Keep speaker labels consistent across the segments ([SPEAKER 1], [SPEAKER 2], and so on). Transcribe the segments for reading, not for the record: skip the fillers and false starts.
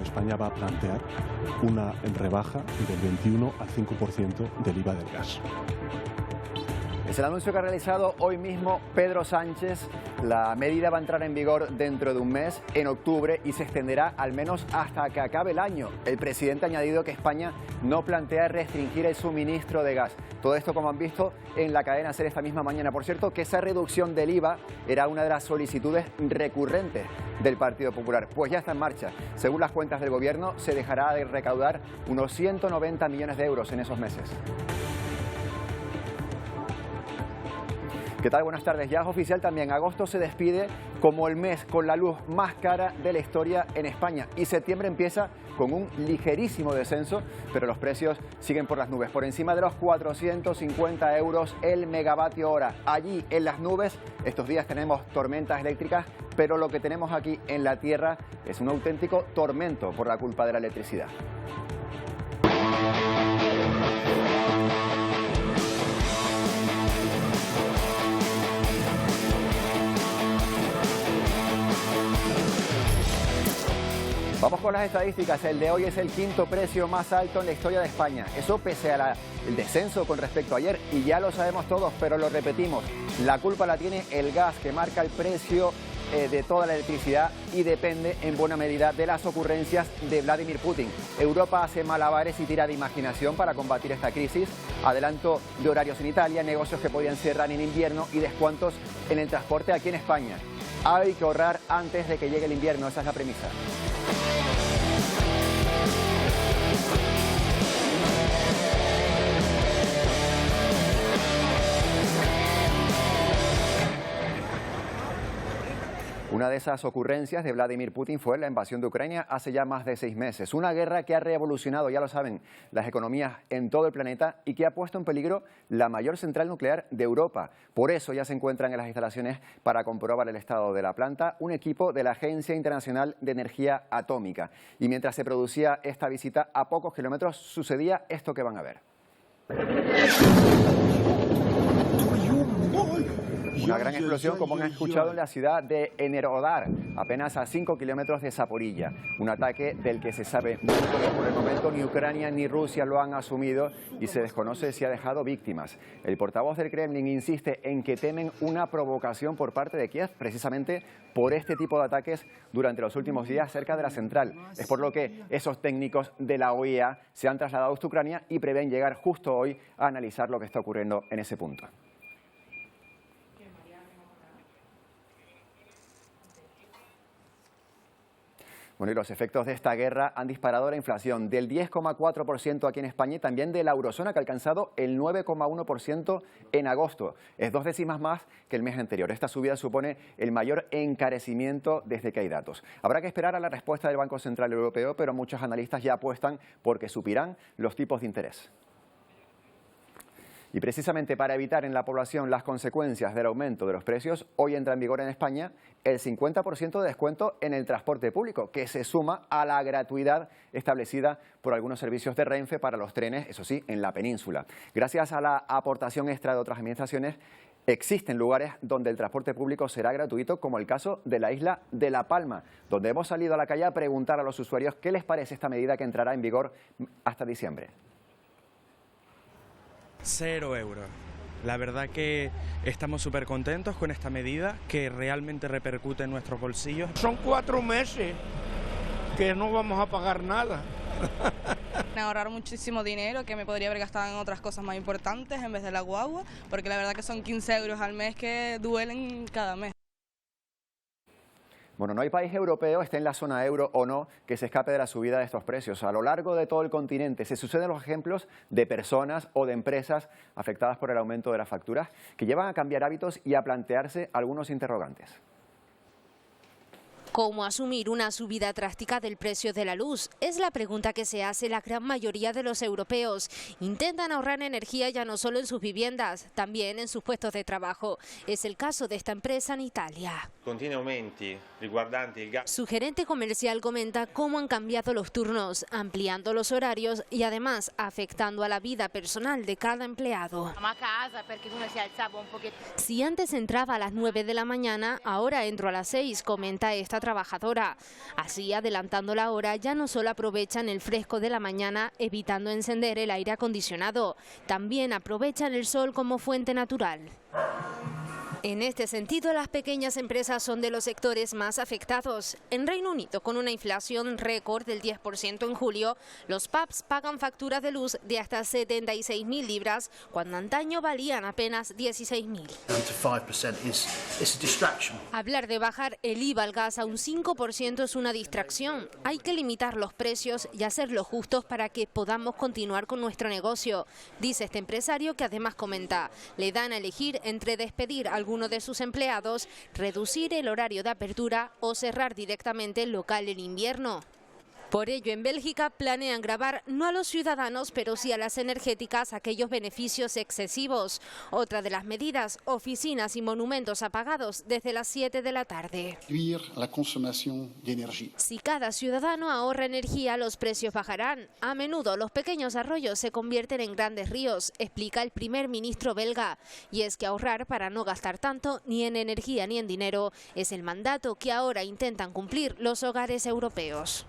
[SPEAKER 1] en España va a plantear una rebaja del 21 al 5% del IVA del gas.
[SPEAKER 2] Es el anuncio que ha realizado hoy mismo Pedro Sánchez. La medida va a entrar en vigor dentro de un mes, en octubre, y se extenderá al menos hasta que acabe el año. El presidente ha añadido que España no plantea restringir el suministro de gas. Todo esto, como han visto en la cadena SER esta misma mañana. Por cierto, que esa reducción del IVA era una de las solicitudes recurrentes del Partido Popular. Pues ya está en marcha. Según las cuentas del Gobierno, se dejará de recaudar unos 190 millones de euros en esos meses. ¿Qué tal? Buenas tardes. Ya es oficial también. Agosto se despide como el mes con la luz más cara de la historia en España. Y septiembre empieza con un ligerísimo descenso, pero los precios siguen por las nubes. Por encima de los 450 euros el megavatio hora. Allí en las nubes, estos días tenemos tormentas eléctricas, pero lo que tenemos aquí en la tierra es un auténtico tormento por la culpa de la electricidad. Vamos con las estadísticas. El de hoy es el quinto precio más alto en la historia de España. Eso pese al descenso con respecto a ayer. Y ya lo sabemos todos, pero lo repetimos. La culpa la tiene el gas, que marca el precio de toda la electricidad y depende en buena medida de las ocurrencias de Vladimir Putin. Europa hace malabares y tira de imaginación para combatir esta crisis. Adelanto de horarios en Italia, negocios que podían cerrar en invierno y descuentos en el transporte aquí en España. Hay que ahorrar antes de que llegue el invierno, esa es la premisa. Una de esas ocurrencias de Vladimir Putin fue la invasión de Ucrania hace ya más de 6 meses. Una guerra que ha revolucionado, ya lo saben, las economías en todo el planeta y que ha puesto en peligro la mayor central nuclear de Europa. Por eso ya se encuentran en las instalaciones para comprobar el estado de la planta un equipo de la Agencia Internacional de Energía Atómica. Y mientras se producía esta visita, a pocos kilómetros sucedía esto que van a ver. Una gran explosión, como han escuchado, en la ciudad de Enerhodar, apenas a 5 kilómetros de Zaporilla. Un ataque del que se sabe muy poco por el momento. Ni Ucrania ni Rusia lo han asumido y se desconoce si ha dejado víctimas. El portavoz del Kremlin insiste en que temen una provocación por parte de Kiev, precisamente por este tipo de ataques durante los últimos días cerca de la central. Es por lo que esos técnicos de la OEA se han trasladado hasta Ucrania y prevén llegar justo hoy a analizar lo que está ocurriendo en ese punto. Bueno, y los efectos de esta guerra han disparado la inflación del 10,4% aquí en España y también de la eurozona, que ha alcanzado el 9,1% en agosto. Es 2 décimas más que el mes anterior. Esta subida supone el mayor encarecimiento desde que hay datos. Habrá que esperar a la respuesta del Banco Central Europeo, pero muchos analistas ya apuestan porque subirán los tipos de interés. Y precisamente para evitar en la población las consecuencias del aumento de los precios, hoy entra en vigor en España el 50% de descuento en el transporte público, que se suma a la gratuidad establecida por algunos servicios de Renfe para los trenes, eso sí, en la península. Gracias a la aportación extra de otras administraciones, existen lugares donde el transporte público será gratuito, como el caso de la isla de La Palma, donde hemos salido a la calle a preguntar a los usuarios qué les parece esta medida que entrará en vigor hasta diciembre.
[SPEAKER 3] 0 euros. La verdad que estamos súper contentos con esta medida que realmente repercute en nuestros bolsillos.
[SPEAKER 4] Son 4 meses que no vamos a pagar nada.
[SPEAKER 5] Ahorrar muchísimo dinero que me podría haber gastado en otras cosas más importantes en vez de la guagua, porque la verdad que son 15 euros al mes que duelen cada mes.
[SPEAKER 2] Bueno, no hay país europeo, esté en la zona euro o no, que se escape de la subida de estos precios. A lo largo de todo el continente se suceden los ejemplos de personas o de empresas afectadas por el aumento de las facturas que llevan a cambiar hábitos y a plantearse algunos interrogantes.
[SPEAKER 6] ¿Cómo asumir una subida drástica del precio de la luz? Es la pregunta que se hace la gran mayoría de los europeos. Intentan ahorrar energía ya no solo en sus viviendas, también en sus puestos de trabajo. Es el caso de esta empresa en Italia. Su gerente comercial comenta cómo han cambiado los turnos, ampliando los horarios y además afectando a la vida personal de cada empleado. Si antes entraba a las 9 de la mañana, ahora entro a las 6, comenta esta trabajadora. Así, adelantando la hora, ya no solo aprovechan el fresco de la mañana, evitando encender el aire acondicionado, también aprovechan el sol como fuente natural. En este sentido, las pequeñas empresas son de los sectores más afectados. En Reino Unido, con una inflación récord del 10% en julio, los pubs pagan facturas de luz de hasta 76.000 libras, cuando antaño valían apenas 16.000. Hablar de bajar el IVA al gas a un 5% es una distracción. Hay que limitar los precios y hacerlo justos para que podamos continuar con nuestro negocio, dice este empresario, que además comenta, le dan a elegir entre despedir a alguno de sus empleados, reducir el horario de apertura o cerrar directamente el local en invierno. Por ello, en Bélgica planean gravar no a los ciudadanos, pero sí a las energéticas aquellos beneficios excesivos. Otra de las medidas, oficinas y monumentos apagados desde las 7 de la tarde. Si cada ciudadano ahorra energía, los precios bajarán. A menudo los pequeños arroyos se convierten en grandes ríos, explica el primer ministro belga. Y es que ahorrar para no gastar tanto, ni en energía ni en dinero, es el mandato que ahora intentan cumplir los hogares europeos.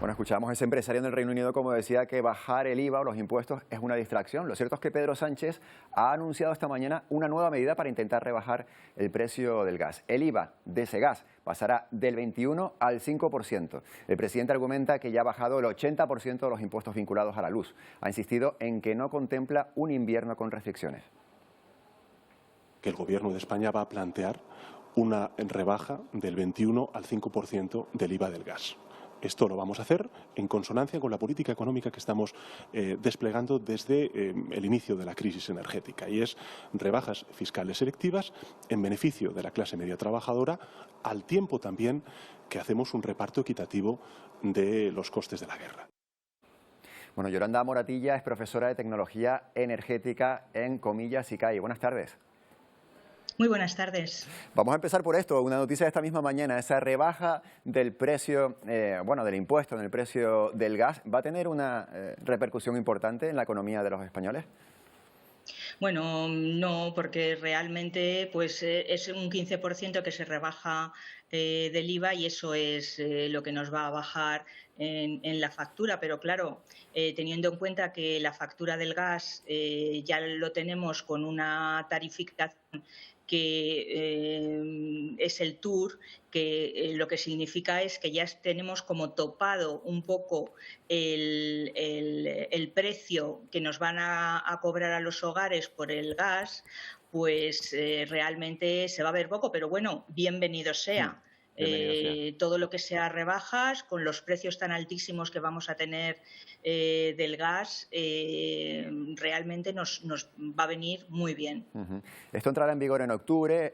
[SPEAKER 2] Bueno, escuchamos a ese empresario en el Reino Unido como decía que bajar el IVA o los impuestos es una distracción. Lo cierto es que Pedro Sánchez ha anunciado esta mañana una nueva medida para intentar rebajar el precio del gas. El IVA de ese gas pasará del 21 al 5%. El presidente argumenta que ya ha bajado el 80% de los impuestos vinculados a la luz. Ha insistido en que no contempla un invierno con restricciones.
[SPEAKER 1] Que el Gobierno de España va a plantear una rebaja del 21 al 5% del IVA del gas. Esto lo vamos a hacer en consonancia con la política económica que estamos desplegando desde el inicio de la crisis energética, y es rebajas fiscales selectivas en beneficio de la clase media trabajadora, al tiempo también que hacemos un reparto equitativo de los costes de la guerra.
[SPEAKER 2] Bueno, Yolanda Moratilla es profesora de Tecnología Energética en Comillas y CAI. Buenas tardes.
[SPEAKER 7] Muy buenas tardes.
[SPEAKER 2] Vamos a empezar por esto, una noticia de esta misma mañana, esa rebaja del precio, del impuesto en el precio del gas, ¿va a tener una repercusión importante en la economía de los españoles?
[SPEAKER 7] Bueno, no, porque realmente pues es un 15% que se rebaja del IVA y eso es lo que nos va a bajar en la factura, pero claro, teniendo en cuenta que la factura del gas ya lo tenemos con una tarificación que es el TUR, que lo que significa es que ya tenemos como topado un poco el precio que nos van a cobrar a los hogares por el gas, pues realmente se va a ver poco, pero bueno, bienvenido sea. Todo lo que sea rebajas, con los precios tan altísimos que vamos a tener del gas, realmente nos va a venir muy bien.
[SPEAKER 2] Esto entrará en vigor en octubre.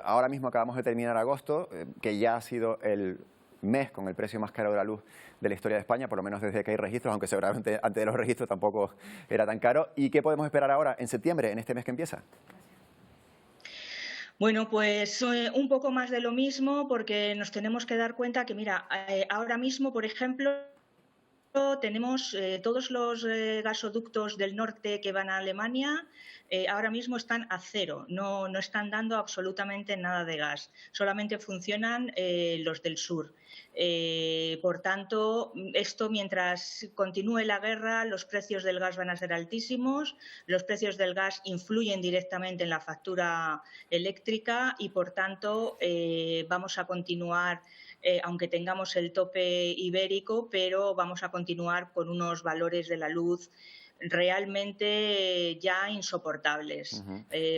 [SPEAKER 2] Ahora mismo acabamos de terminar agosto, que ya ha sido el mes con el precio más caro de la luz de la historia de España, por lo menos desde que hay registros, aunque seguramente antes de los registros tampoco era tan caro. ¿Y qué podemos esperar ahora, en septiembre, en este mes que empieza?
[SPEAKER 7] Bueno, pues un poco más de lo mismo, porque nos tenemos que dar cuenta que, mira, ahora mismo, por ejemplo, tenemos todos los gasoductos del norte que van a Alemania, ahora mismo están a cero, no están dando absolutamente nada de gas, solamente funcionan los del sur. Por tanto, esto mientras continúe la guerra, los precios del gas van a ser altísimos, los precios del gas influyen directamente en la factura eléctrica y, por tanto, vamos a continuar, aunque tengamos el tope ibérico, pero vamos a continuar con unos valores de la luz realmente ya insoportables,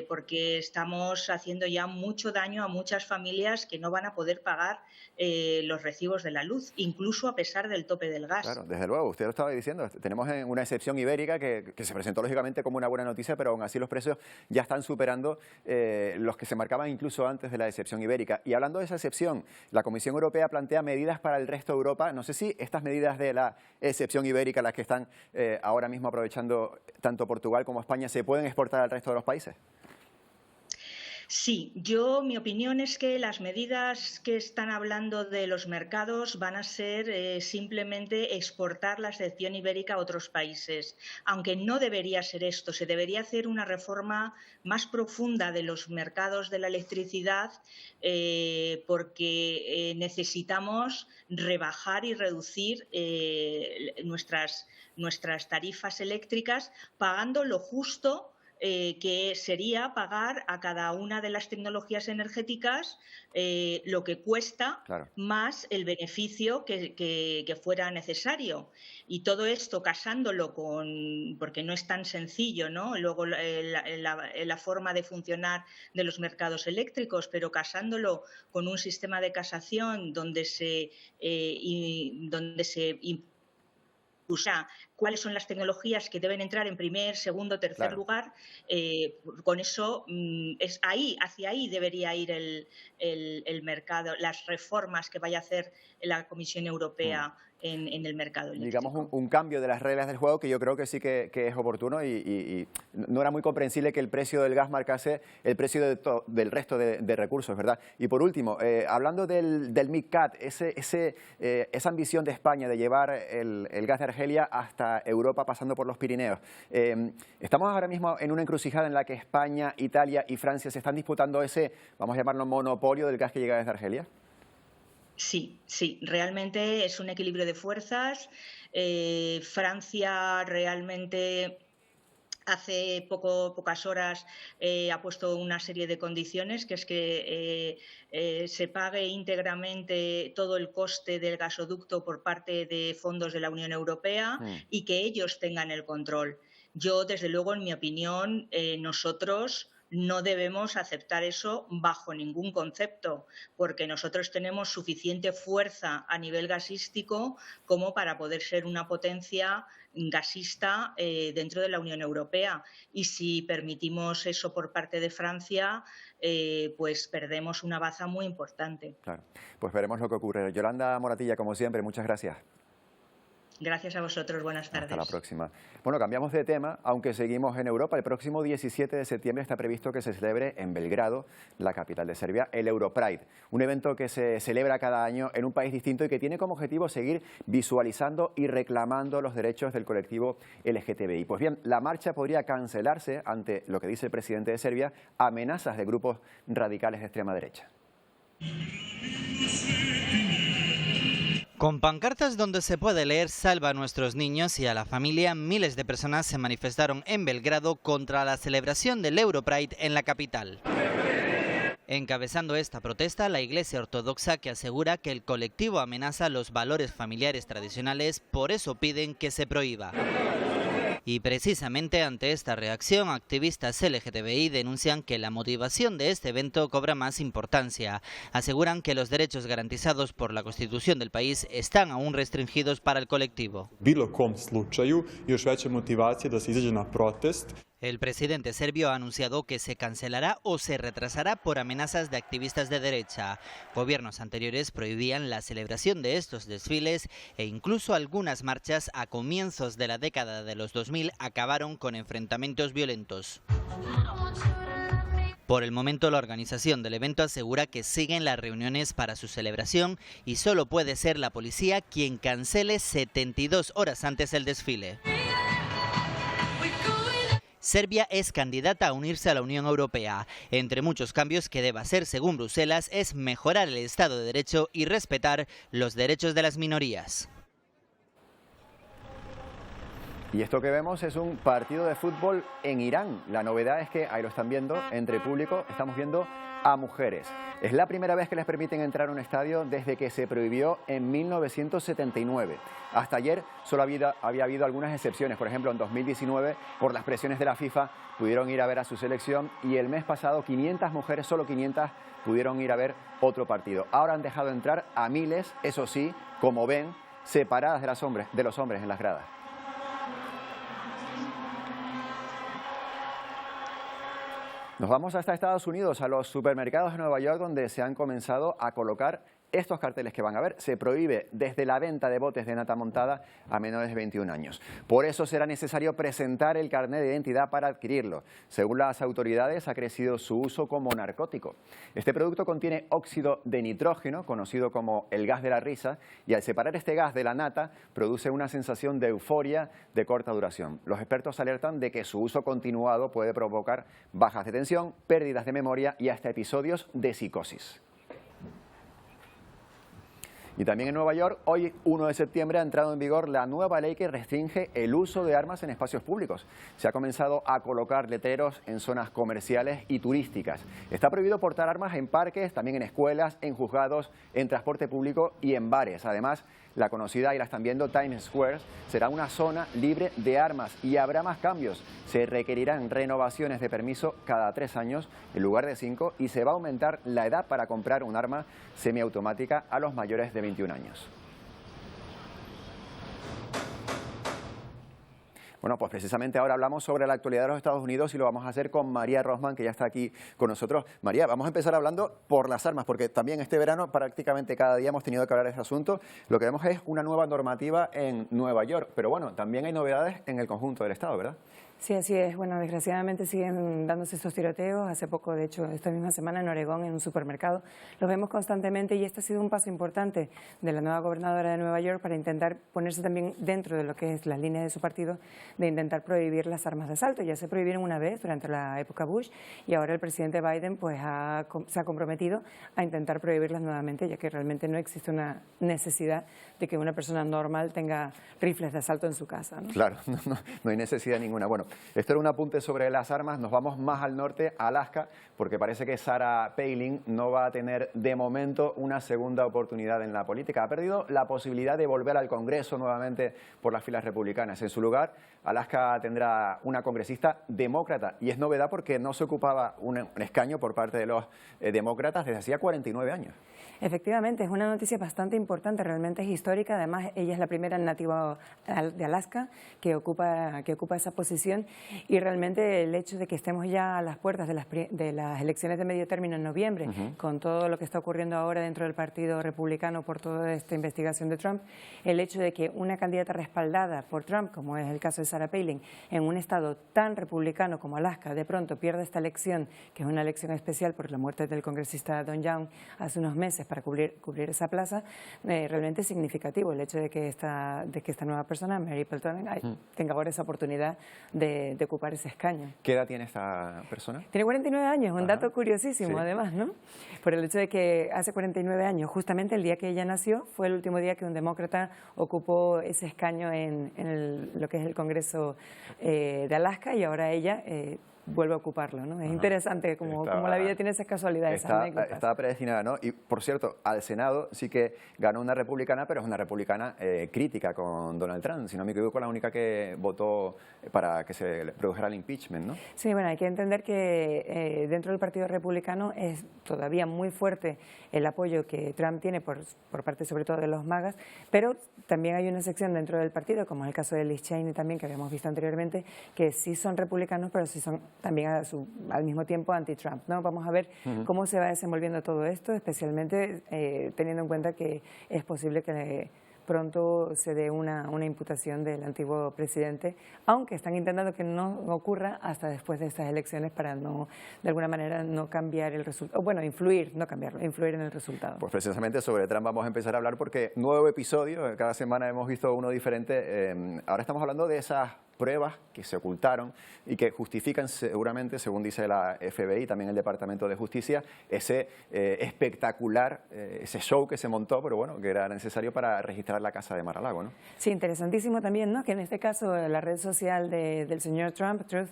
[SPEAKER 7] porque estamos haciendo ya mucho daño a muchas familias que no van a poder pagar los recibos de la luz, incluso a pesar del tope del gas.
[SPEAKER 2] Claro, desde luego, usted lo estaba diciendo, tenemos una excepción ibérica que se presentó lógicamente como una buena noticia, pero aún así los precios ya están superando los que se marcaban incluso antes de la excepción ibérica. Y hablando de esa excepción, la Comisión Europea plantea medidas para el resto de Europa. No sé si estas medidas de la excepción ibérica, las que están ahora mismo aprovechando tanto Portugal como España, ¿se pueden exportar al resto de los países?
[SPEAKER 7] Sí, mi opinión es que las medidas que están hablando de los mercados van a ser simplemente exportar la excepción ibérica a otros países, aunque no debería ser esto, se debería hacer una reforma más profunda de los mercados de la electricidad porque necesitamos rebajar y reducir nuestras tarifas eléctricas pagando lo justo que sería pagar a cada una de las tecnologías energéticas lo que cuesta más el beneficio que fuera necesario. Y todo esto casándolo porque no es tan sencillo, ¿no? Luego la forma de funcionar de los mercados eléctricos, pero casándolo con un sistema de casación donde se cuáles son las tecnologías que deben entrar en primer, segundo, tercer lugar. Con eso, hacia ahí debería ir el mercado, las reformas que vaya a hacer la Comisión Europea en el mercado eléctrico.
[SPEAKER 2] Digamos un cambio de las reglas del juego que yo creo que sí que es oportuno y no era muy comprensible que el precio del gas marcase el precio del resto de recursos, ¿verdad? Y por último, hablando del MidCat, esa ambición de España de llevar el gas de Argelia hasta Europa pasando por los Pirineos, estamos ahora mismo en una encrucijada en la que España, Italia y Francia se están disputando ese, vamos a llamarlo, monopolio del gas que llega desde Argelia.
[SPEAKER 7] Sí, realmente es un equilibrio de fuerzas. Francia realmente hace pocas horas ha puesto una serie de condiciones, que es que se pague íntegramente todo el coste del gasoducto por parte de fondos de la Unión Europea y que ellos tengan el control. Yo, desde luego, en mi opinión, nosotros no debemos aceptar eso bajo ningún concepto, porque nosotros tenemos suficiente fuerza a nivel gasístico como para poder ser una potencia gasista dentro de la Unión Europea. Y si permitimos eso por parte de Francia, pues perdemos una baza muy importante.
[SPEAKER 2] Claro, pues veremos lo que ocurre. Yolanda Moratilla, como siempre, muchas gracias.
[SPEAKER 7] Gracias a vosotros, buenas tardes.
[SPEAKER 2] Hasta la próxima. Bueno, cambiamos de tema, aunque seguimos en Europa. El próximo 17 de septiembre está previsto que se celebre en Belgrado, la capital de Serbia, el Europride, un evento que se celebra cada año en un país distinto y que tiene como objetivo seguir visualizando y reclamando los derechos del colectivo LGTBI. Pues bien, la marcha podría cancelarse ante lo que dice el presidente de Serbia, amenazas de grupos radicales de extrema derecha.
[SPEAKER 8] Con pancartas donde se puede leer "Salva a nuestros niños y a la familia", miles de personas se manifestaron en Belgrado contra la celebración del Europride en la capital. Encabezando esta protesta, la Iglesia Ortodoxa, que asegura que el colectivo amenaza los valores familiares tradicionales, por eso piden que se prohíba. Y precisamente ante esta reacción, activistas LGTBI denuncian que la motivación de este evento cobra más importancia. Aseguran que los derechos garantizados por la Constitución del país están aún restringidos para el colectivo. El presidente serbio ha anunciado que se cancelará o se retrasará por amenazas de activistas de derecha. Gobiernos anteriores prohibían la celebración de estos desfiles e incluso algunas marchas a comienzos de la década de los 2000 acabaron con enfrentamientos violentos. Por el momento, la organización del evento asegura que siguen las reuniones para su celebración y solo puede ser la policía quien cancele 72 horas antes el desfile. Serbia es candidata a unirse a la Unión Europea. Entre muchos cambios que debe hacer, según Bruselas, es mejorar el Estado de Derecho y respetar los derechos de las minorías.
[SPEAKER 2] Y esto que vemos es un partido de fútbol en Irán. La novedad es que, ahí lo están viendo, entre público estamos viendo a mujeres. Es la primera vez que les permiten entrar a un estadio desde que se prohibió en 1979. Hasta ayer solo había habido algunas excepciones. Por ejemplo, en 2019, por las presiones de la FIFA, pudieron ir a ver a su selección y el mes pasado 500 mujeres, solo 500, pudieron ir a ver otro partido. Ahora han dejado entrar a miles, eso sí, como ven, separadas de los hombres en las gradas. Nos vamos hasta Estados Unidos, a los supermercados de Nueva York, donde se han comenzado a colocar estos carteles que van a ver, se prohíbe desde la venta de botes de nata montada a menores de 21 años. Por eso será necesario presentar el carnet de identidad para adquirirlo. Según las autoridades, ha crecido su uso como narcótico. Este producto contiene óxido de nitrógeno, conocido como el gas de la risa, y al separar este gas de la nata, produce una sensación de euforia de corta duración. Los expertos alertan de que su uso continuado puede provocar bajas de tensión, pérdidas de memoria y hasta episodios de psicosis. Y también en Nueva York, hoy 1 de septiembre ha entrado en vigor la nueva ley que restringe el uso de armas en espacios públicos. Se ha comenzado a colocar letreros en zonas comerciales y turísticas. Está prohibido portar armas en parques, también en escuelas, en juzgados, en transporte público y en bares. Además, la conocida, y la están viendo, Times Square, será una zona libre de armas y habrá más cambios. Se requerirán renovaciones de permiso cada 3 años en lugar de 5 y se va a aumentar la edad para comprar un arma semiautomática a los mayores de 21 años. Bueno, pues precisamente ahora hablamos sobre la actualidad de los Estados Unidos y lo vamos a hacer con María Rosman, que ya está aquí con nosotros. María, vamos a empezar hablando por las armas, porque también este verano prácticamente cada día hemos tenido que hablar de este asunto. Lo que vemos es una nueva normativa en Nueva York, pero bueno, también hay novedades en el conjunto del Estado, ¿verdad?
[SPEAKER 9] Sí, así es. Bueno, desgraciadamente siguen dándose estos tiroteos. Hace poco, de hecho, esta misma semana en Oregón, en un supermercado, los vemos constantemente y este ha sido un paso importante de la nueva gobernadora de Nueva York para intentar ponerse también dentro de lo que es las líneas de su partido de intentar prohibir las armas de asalto. Ya se prohibieron una vez durante la época Bush y ahora el presidente Biden pues se ha comprometido a intentar prohibirlas nuevamente, ya que realmente no existe una necesidad de que una persona normal tenga rifles de asalto en su casa, ¿no?
[SPEAKER 2] Claro, no hay necesidad ninguna. Bueno, esto era un apunte sobre las armas. Nos vamos más al norte, a Alaska, porque parece que Sarah Palin no va a tener de momento una segunda oportunidad en la política. Ha perdido la posibilidad de volver al Congreso nuevamente por las filas republicanas. En su lugar, Alaska tendrá una congresista demócrata y es novedad porque no se ocupaba un escaño por parte de los demócratas desde hacía 49 años.
[SPEAKER 9] Efectivamente, es una noticia bastante importante, realmente es histórica. Además, ella es la primera nativa de Alaska que ocupa esa posición y realmente el hecho de que estemos ya a las puertas de las elecciones de medio término en noviembre, con todo lo que está ocurriendo ahora dentro del Partido Republicano por toda esta investigación de Trump, el hecho de que una candidata respaldada por Trump, como es el caso de Sarah Palin, en un estado tan republicano como Alaska, de pronto pierde esta elección, que es una elección especial por la muerte del congresista Don Young hace unos meses para cubrir esa plaza, realmente es significativo el hecho de que esta nueva persona, Mary Peltonen, tenga ahora esa oportunidad de ocupar ese escaño.
[SPEAKER 2] ¿Qué edad tiene esta persona?
[SPEAKER 9] Tiene 49 años, un dato curiosísimo, sí. Además, ¿no? Por el hecho de que hace 49 años, justamente el día que ella nació, fue el último día que un demócrata ocupó ese escaño en lo que es el Congreso de Alaska y ahora ella vuelve a ocuparlo, ¿no? Es interesante como la vida tiene esas casualidades, esas anécdotas.
[SPEAKER 2] Estaba predestinada, ¿no? Y, por cierto, al Senado sí que ganó una republicana, pero es una republicana crítica con Donald Trump. Si no me equivoco, la única que votó para que se produjera el impeachment, ¿no?
[SPEAKER 9] Sí, bueno, hay que entender que dentro del Partido Republicano es todavía muy fuerte el apoyo que Trump tiene por parte sobre todo de los MAGAs, pero también hay una sección dentro del partido, como es el caso de Liz Cheney también, que habíamos visto anteriormente, que sí son republicanos, pero sí son también al mismo tiempo anti-Trump, ¿no? Vamos a ver cómo se va desenvolviendo todo esto, especialmente teniendo en cuenta que es posible que pronto se dé una imputación del antiguo presidente, aunque están intentando que no ocurra hasta después de estas elecciones para no, de alguna manera, no cambiar el resultado, bueno, influir, no cambiarlo, influir en el resultado.
[SPEAKER 2] Pues precisamente sobre Trump vamos a empezar a hablar porque nuevo episodio, cada semana hemos visto uno diferente. Ahora estamos hablando de esas pruebas que se ocultaron y que justifican seguramente, según dice la FBI y también el Departamento de Justicia, ese espectacular, ese show que se montó, pero bueno, que era necesario para registrar la casa de Mar-a-Lago, ¿no?
[SPEAKER 9] Sí, interesantísimo también, ¿no? Que en este caso la red social del señor Trump, Truth,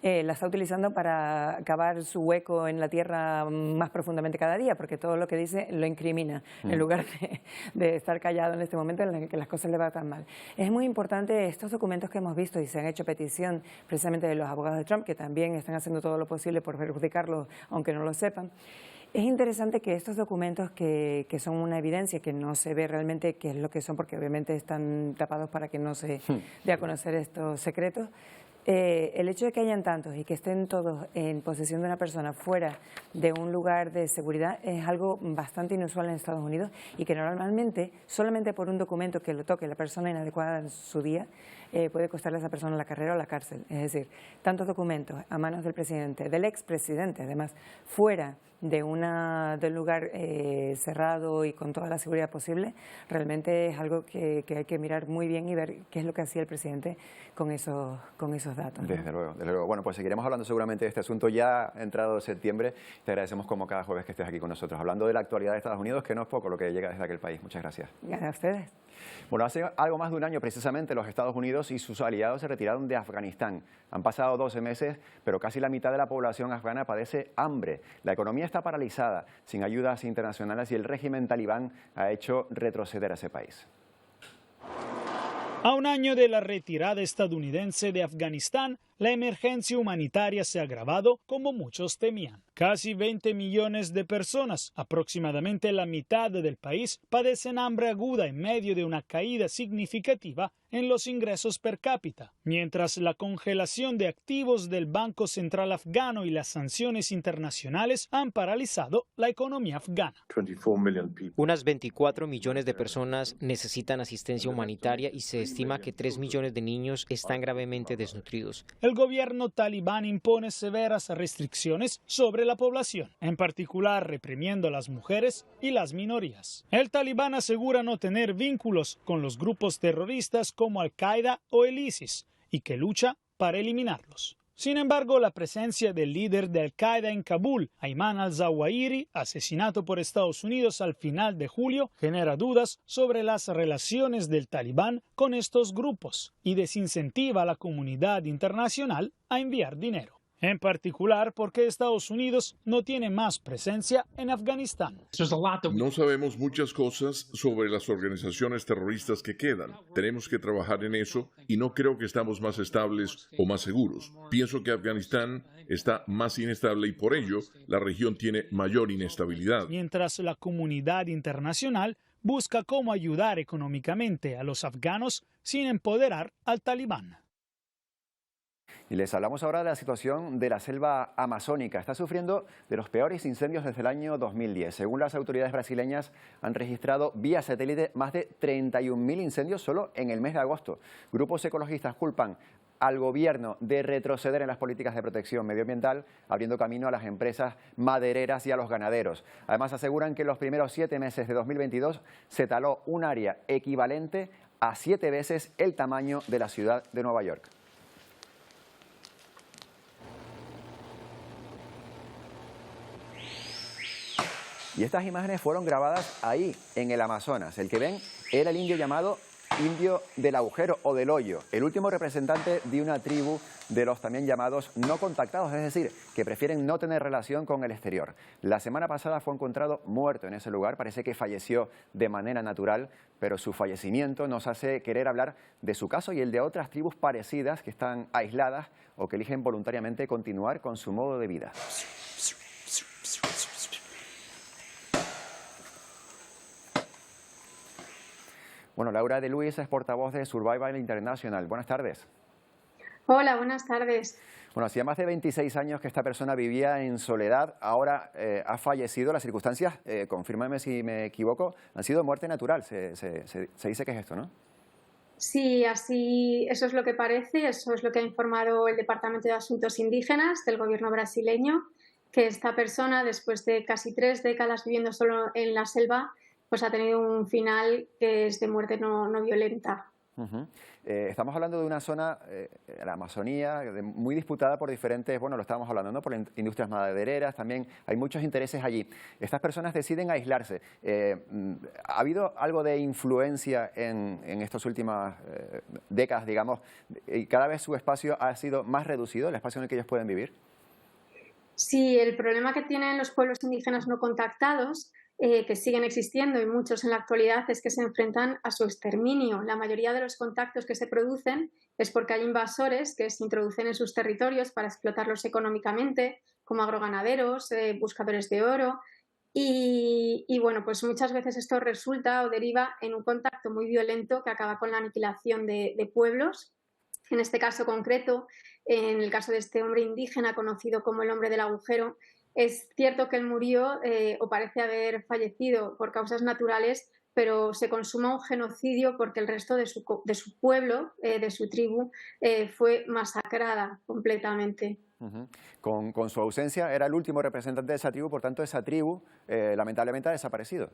[SPEAKER 9] la está utilizando para cavar su hueco en la tierra más profundamente cada día, porque todo lo que dice lo incrimina, en lugar de estar callado en este momento en el que las cosas le van tan mal. Es muy importante estos documentos que hemos visto y se han hecho petición precisamente de los abogados de Trump, que también están haciendo todo lo posible por perjudicarlo, aunque no lo sepan. Es interesante que estos documentos que son una evidencia, que no se ve realmente qué es lo que son, porque obviamente están tapados para que no se dé a conocer estos secretos, El hecho de que hayan tantos y que estén todos en posesión de una persona fuera de un lugar de seguridad es algo bastante inusual en Estados Unidos y que normalmente, solamente por un documento que lo toque la persona inadecuada en su día, puede costarle a esa persona la carrera o la cárcel. Es decir, tantos documentos a manos del presidente, del expresidente además, fuera de un lugar cerrado y con toda la seguridad posible, realmente es algo que hay que mirar muy bien y ver qué es lo que hacía el presidente con esos datos, ¿no?
[SPEAKER 2] Desde luego, desde luego. Bueno, pues seguiremos hablando seguramente de este asunto ya entrado septiembre. Te agradecemos como cada jueves que estés aquí con nosotros, hablando de la actualidad de Estados Unidos, que no es poco lo que llega desde aquel país. Muchas gracias.
[SPEAKER 9] A ustedes.
[SPEAKER 2] Bueno, hace algo más de un año precisamente los Estados Unidos y sus aliados se retiraron de Afganistán. Han pasado 12 meses, pero casi la mitad de la población afgana padece hambre. La economía está paralizada, sin ayudas internacionales y el régimen talibán ha hecho retroceder a ese país.
[SPEAKER 10] A un año de la retirada estadounidense de Afganistán, la emergencia humanitaria se ha agravado como muchos temían. Casi 20 millones de personas, aproximadamente la mitad del país, padecen hambre aguda en medio de una caída significativa en los ingresos per cápita, mientras la congelación de activos del Banco Central afgano y las sanciones internacionales han paralizado la economía afgana.
[SPEAKER 11] Unas 24 millones de personas necesitan asistencia humanitaria y se estima que 3 millones de niños están gravemente desnutridos.
[SPEAKER 10] El gobierno talibán impone severas restricciones sobre la población, en particular reprimiendo a las mujeres y las minorías. El talibán asegura no tener vínculos con los grupos terroristas como Al-Qaeda o el ISIS y que lucha para eliminarlos. Sin embargo, la presencia del líder de Al-Qaeda en Kabul, Ayman al-Zawahiri, asesinado por Estados Unidos al final de julio, genera dudas sobre las relaciones del talibán con estos grupos y desincentiva a la comunidad internacional a enviar dinero. En particular porque Estados Unidos no tiene más presencia en Afganistán.
[SPEAKER 12] No sabemos muchas cosas sobre las organizaciones terroristas que quedan. Tenemos que trabajar en eso y no creo que estamos más estables o más seguros. Pienso que Afganistán está más inestable y por ello la región tiene mayor inestabilidad.
[SPEAKER 10] Mientras la comunidad internacional busca cómo ayudar económicamente a los afganos sin empoderar al talibán.
[SPEAKER 2] Y les hablamos ahora de la situación de la selva amazónica. Está sufriendo de los peores incendios desde el año 2010. Según las autoridades brasileñas, han registrado vía satélite más de 31.000 incendios solo en el mes de agosto. Grupos ecologistas culpan al gobierno de retroceder en las políticas de protección medioambiental, abriendo camino a las empresas madereras y a los ganaderos. Además, aseguran que en los primeros 7 meses de 2022 se taló un área equivalente a 7 veces el tamaño de la ciudad de Nueva York. Y estas imágenes fueron grabadas ahí, en el Amazonas. El que ven era el indio llamado indio del agujero o del hoyo, el último representante de una tribu de los también llamados no contactados, es decir, que prefieren no tener relación con el exterior. La semana pasada fue encontrado muerto en ese lugar, parece que falleció de manera natural, pero su fallecimiento nos hace querer hablar de su caso y el de otras tribus parecidas que están aisladas o que eligen voluntariamente continuar con su modo de vida. Bueno, Laura de Luis es portavoz de Survival International. Buenas tardes.
[SPEAKER 13] Hola, buenas tardes.
[SPEAKER 2] Bueno, hacía más de 26 años que esta persona vivía en soledad. Ahora ha fallecido. Las circunstancias, confírmame si me equivoco, han sido muerte natural. Se dice que es esto, ¿no?
[SPEAKER 13] Sí, así, eso es lo que parece. Eso es lo que ha informado el Departamento de Asuntos Indígenas del gobierno brasileño, que esta persona, después de casi 3 décadas viviendo solo en la selva, pues ha tenido un final que es de muerte no violenta.
[SPEAKER 2] Estamos hablando de una zona, la Amazonía, muy disputada por diferentes, bueno, lo estábamos hablando, ¿no? Por industrias madereras, también hay muchos intereses allí. Estas personas deciden aislarse. ¿Ha habido algo de influencia en estas últimas décadas, digamos, y cada vez su espacio ha sido más reducido, el espacio en el que ellos pueden vivir?
[SPEAKER 13] Sí, el problema que tienen los pueblos indígenas no contactados, que siguen existiendo y muchos en la actualidad, es que se enfrentan a su exterminio. La mayoría de los contactos que se producen es porque hay invasores que se introducen en sus territorios para explotarlos económicamente, como agroganaderos, buscadores de oro. Y bueno, pues muchas veces esto resulta o deriva en un contacto muy violento que acaba con la aniquilación de pueblos. En este caso concreto, en el caso de este hombre indígena conocido como el hombre del agujero, es cierto que él murió o parece haber fallecido por causas naturales, pero se consuma un genocidio porque el resto de su pueblo, de su tribu, fue masacrada completamente.
[SPEAKER 2] Con su ausencia era el último representante de esa tribu, por tanto esa tribu lamentablemente ha desaparecido.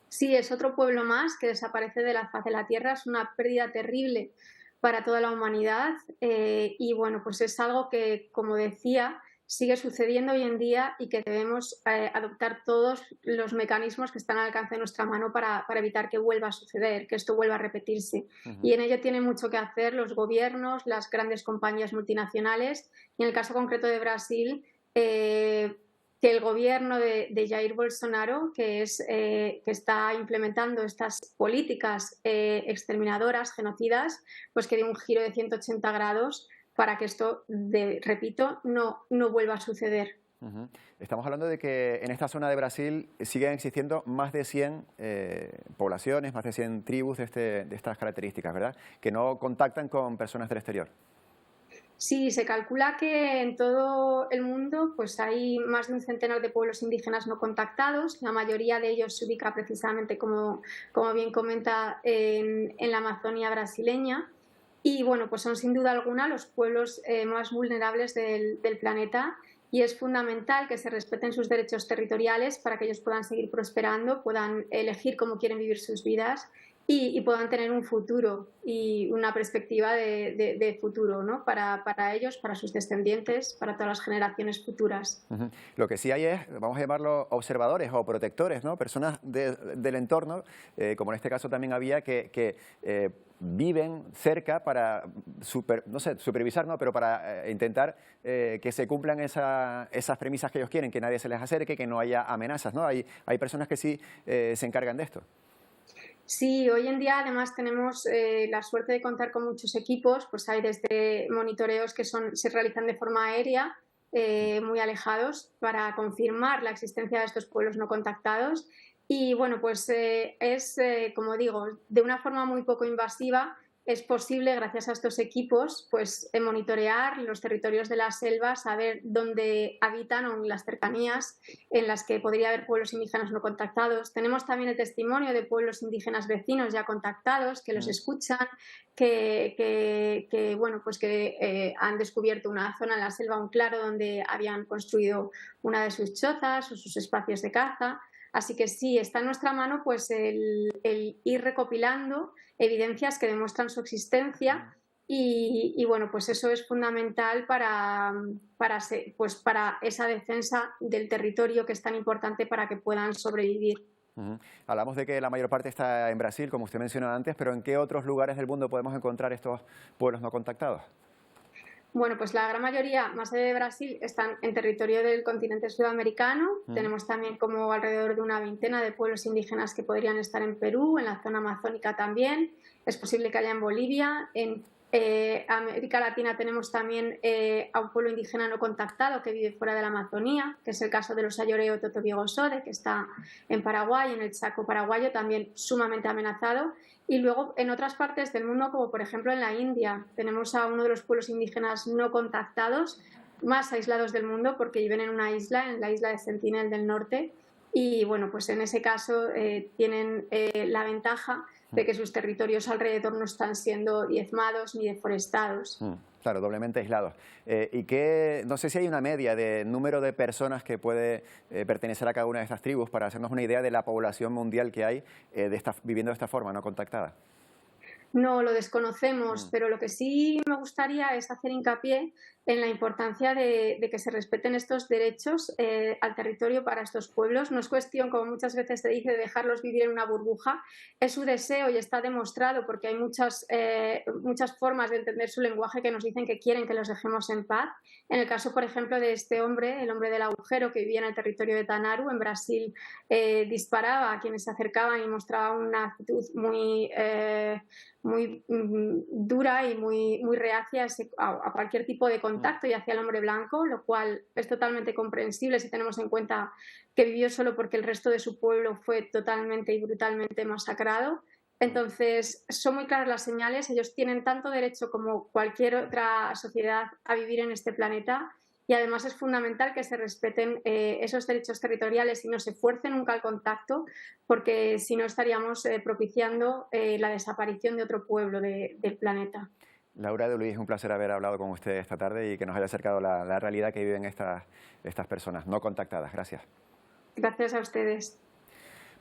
[SPEAKER 13] Sí, es otro pueblo más que desaparece de la faz de la tierra, es una pérdida terrible para toda la humanidad y bueno, pues es algo que, como decía, sigue sucediendo hoy en día y que debemos adoptar todos los mecanismos que están al alcance de nuestra mano para evitar que vuelva a suceder, que esto vuelva a repetirse. Y en ello tienen mucho que hacer los gobiernos, las grandes compañías multinacionales y en el caso concreto de Brasil, que el gobierno de Jair Bolsonaro, que está implementando estas políticas exterminadoras, genocidas, pues que dé un giro de 180 grados para que esto, repito, no vuelva a suceder.
[SPEAKER 2] Estamos hablando de que en esta zona de Brasil siguen existiendo más de 100 poblaciones, más de 100 tribus de estas características, ¿verdad? Que no contactan con personas del exterior.
[SPEAKER 13] Sí, se calcula que en todo el mundo pues hay más de un centenar de pueblos indígenas no contactados. La mayoría de ellos se ubica precisamente, como bien comenta, en la Amazonía brasileña. Y bueno, pues son sin duda alguna los pueblos más vulnerables del planeta y es fundamental que se respeten sus derechos territoriales para que ellos puedan seguir prosperando, puedan elegir cómo quieren vivir sus vidas y puedan tener un futuro y una perspectiva de futuro, ¿no? Para ellos, para sus descendientes, para todas las generaciones futuras.
[SPEAKER 2] Lo que sí hay es, vamos a llamarlo observadores o protectores, ¿no? Personas del entorno, como en este caso también había, que viven cerca para, supervisar, ¿no? Pero para intentar que se cumplan esas premisas que ellos quieren, que nadie se les acerque, que no haya amenazas, ¿no? Hay personas que sí se encargan de esto.
[SPEAKER 13] Sí, hoy en día además tenemos la suerte de contar con muchos equipos, pues hay desde monitoreos que se realizan de forma aérea, muy alejados, para confirmar la existencia de estos pueblos no contactados y bueno, pues como digo, de una forma muy poco invasiva es posible, gracias a estos equipos, pues monitorear los territorios de la selva, saber dónde habitan o en las cercanías en las que podría haber pueblos indígenas no contactados. Tenemos también el testimonio de pueblos indígenas vecinos ya contactados, que los escuchan, que han descubierto una zona en la selva, un claro, donde habían construido una de sus chozas o sus espacios de caza. Así que sí, está en nuestra mano pues el ir recopilando evidencias que demuestran su existencia y bueno, pues eso es fundamental para esa defensa del territorio que es tan importante para que puedan sobrevivir.
[SPEAKER 2] Hablamos de que la mayor parte está en Brasil, como usted mencionó antes, pero ¿en qué otros lugares del mundo podemos encontrar estos pueblos no contactados?
[SPEAKER 13] Bueno, pues la gran mayoría, más allá de Brasil, están en territorio del continente sudamericano. Tenemos también como alrededor de una veintena de pueblos indígenas que podrían estar en Perú, en la zona amazónica también. Es posible que haya en Bolivia. En América Latina tenemos también a un pueblo indígena no contactado que vive fuera de la Amazonía, que es el caso de los Ayoreo Totobiego-Sode, que está en Paraguay, en el Chaco paraguayo, también sumamente amenazado. Y luego en otras partes del mundo, como por ejemplo en la India, tenemos a uno de los pueblos indígenas no contactados más aislados del mundo porque viven en una isla, en la isla de Sentinel del Norte. Y bueno, pues en ese caso tienen la ventaja de que sus territorios alrededor no están siendo diezmados ni deforestados.
[SPEAKER 2] Claro, doblemente aislados. No sé si hay una media de número de personas que puede pertenecer a cada una de estas tribus para hacernos una idea de la población mundial que hay viviendo de esta forma, no contactada.
[SPEAKER 13] No, lo desconocemos, pero lo que sí me gustaría es hacer hincapié en la importancia de que se respeten estos derechos al territorio para estos pueblos. No es cuestión, como muchas veces se dice, de dejarlos vivir en una burbuja. Es su deseo y está demostrado porque hay muchas formas de entender su lenguaje que nos dicen que quieren que los dejemos en paz. En el caso, por ejemplo, de este hombre, el hombre del agujero, que vivía en el territorio de Tanaru, en Brasil, disparaba a quienes se acercaban y mostraba una actitud muy dura y muy reacia a cualquier tipo de contacto y hacia el hombre blanco, lo cual es totalmente comprensible si tenemos en cuenta que vivió solo porque el resto de su pueblo fue totalmente y brutalmente masacrado. Entonces, son muy claras las señales, ellos tienen tanto derecho como cualquier otra sociedad a vivir en este planeta y además es fundamental que se respeten esos derechos territoriales y no se fuerce nunca el contacto, porque si no estaríamos propiciando la desaparición de otro pueblo del planeta.
[SPEAKER 2] Laura de Luis, es un placer haber hablado con usted esta tarde y que nos haya acercado la realidad que viven estas personas no contactadas. Gracias.
[SPEAKER 13] Gracias a ustedes.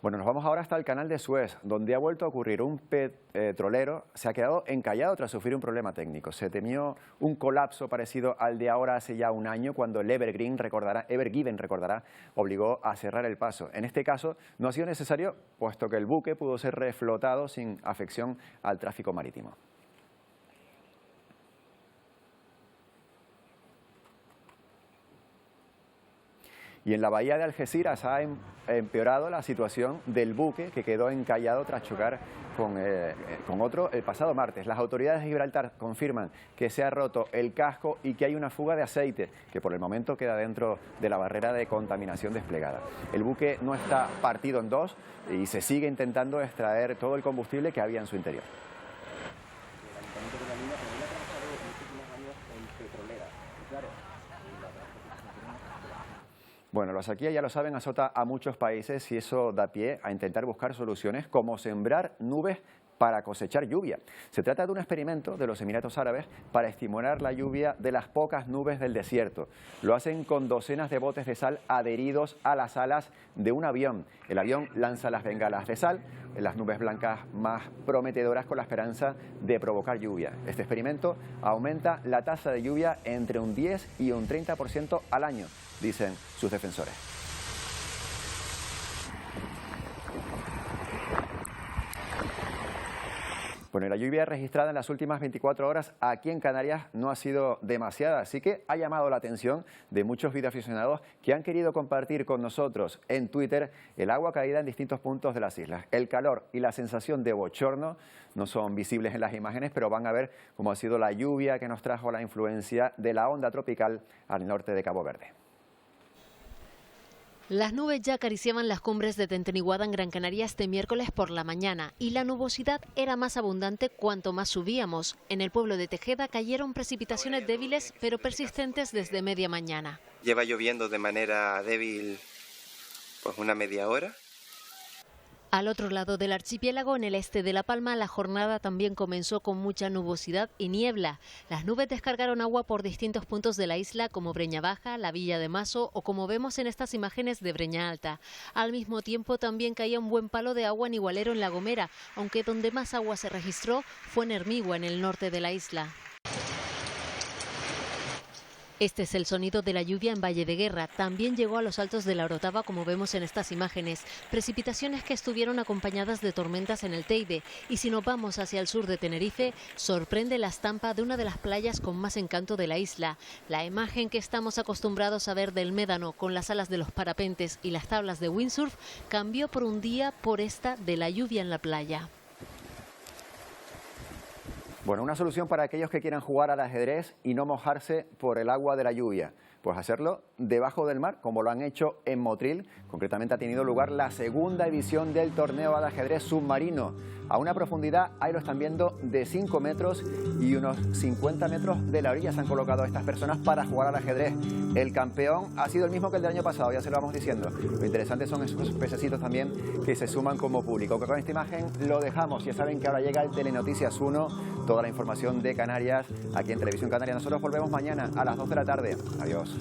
[SPEAKER 2] Bueno, nos vamos ahora hasta el canal de Suez, donde ha vuelto a ocurrir un petrolero, se ha quedado encallado tras sufrir un problema técnico. Se temió un colapso parecido al de ahora hace ya un año, cuando el Ever Given, recordará, obligó a cerrar el paso. En este caso no ha sido necesario, puesto que el buque pudo ser reflotado sin afección al tráfico marítimo. Y en la bahía de Algeciras ha empeorado la situación del buque que quedó encallado tras chocar con otro el pasado martes. Las autoridades de Gibraltar confirman que se ha roto el casco y que hay una fuga de aceite que por el momento queda dentro de la barrera de contaminación desplegada. El buque no está partido en dos y se sigue intentando extraer todo el combustible que había en su interior. Bueno, la sequía, ya lo saben, azota a muchos países y eso da pie a intentar buscar soluciones como sembrar nubes para cosechar lluvia. Se trata de un experimento de los Emiratos Árabes para estimular la lluvia de las pocas nubes del desierto. Lo hacen con docenas de botes de sal adheridos a las alas de un avión. El avión lanza las bengalas de sal, las nubes blancas más prometedoras, con la esperanza de provocar lluvia. Este experimento aumenta la tasa de lluvia entre un 10 y un 30% al año, dicen sus defensores. Bueno, la lluvia registrada en las últimas 24 horas aquí en Canarias no ha sido demasiada, así que ha llamado la atención de muchos videoaficionados que han querido compartir con nosotros en Twitter el agua caída en distintos puntos de las islas. El calor y la sensación de bochorno no son visibles en las imágenes, pero van a ver cómo ha sido la lluvia que nos trajo la influencia de la onda tropical al norte de Cabo Verde.
[SPEAKER 14] Las nubes ya acariciaban las cumbres de Tenteniguada en Gran Canaria este miércoles por la mañana y la nubosidad era más abundante cuanto más subíamos. En el pueblo de Tejeda cayeron precipitaciones débiles pero persistentes desde media mañana.
[SPEAKER 15] Lleva lloviendo de manera débil pues una media hora.
[SPEAKER 14] Al otro lado del archipiélago, en el este de La Palma, la jornada también comenzó con mucha nubosidad y niebla. Las nubes descargaron agua por distintos puntos de la isla, como Breña Baja, la Villa de Maso o como vemos en estas imágenes de Breña Alta. Al mismo tiempo también caía un buen palo de agua en Igualero, en La Gomera, aunque donde más agua se registró fue en Hermigua, en el norte de la isla. Este es el sonido de la lluvia en Valle de Guerra. También llegó a los altos de la Orotava, como vemos en estas imágenes. Precipitaciones que estuvieron acompañadas de tormentas en el Teide. Y si nos vamos hacia el sur de Tenerife, sorprende la estampa de una de las playas con más encanto de la isla. La imagen que estamos acostumbrados a ver del Médano, con las alas de los parapentes y las tablas de windsurf, cambió por un día por esta de la lluvia en la playa.
[SPEAKER 2] Bueno, una solución para aquellos que quieran jugar al ajedrez y no mojarse por el agua de la lluvia. Pues hacerlo debajo del mar, como lo han hecho en Motril. Concretamente ha tenido lugar la segunda edición del torneo de ajedrez submarino. A una profundidad, ahí lo están viendo, de 5 metros y unos 50 metros de la orilla se han colocado estas personas para jugar al ajedrez. El campeón ha sido el mismo que el del año pasado, ya se lo vamos diciendo. Lo interesante son esos pececitos también que se suman como público. Que con esta imagen lo dejamos. Ya saben que ahora llega el Telenoticias 1, toda la información de Canarias aquí en Televisión Canaria. Nosotros volvemos mañana a las 2 de la tarde. Adiós.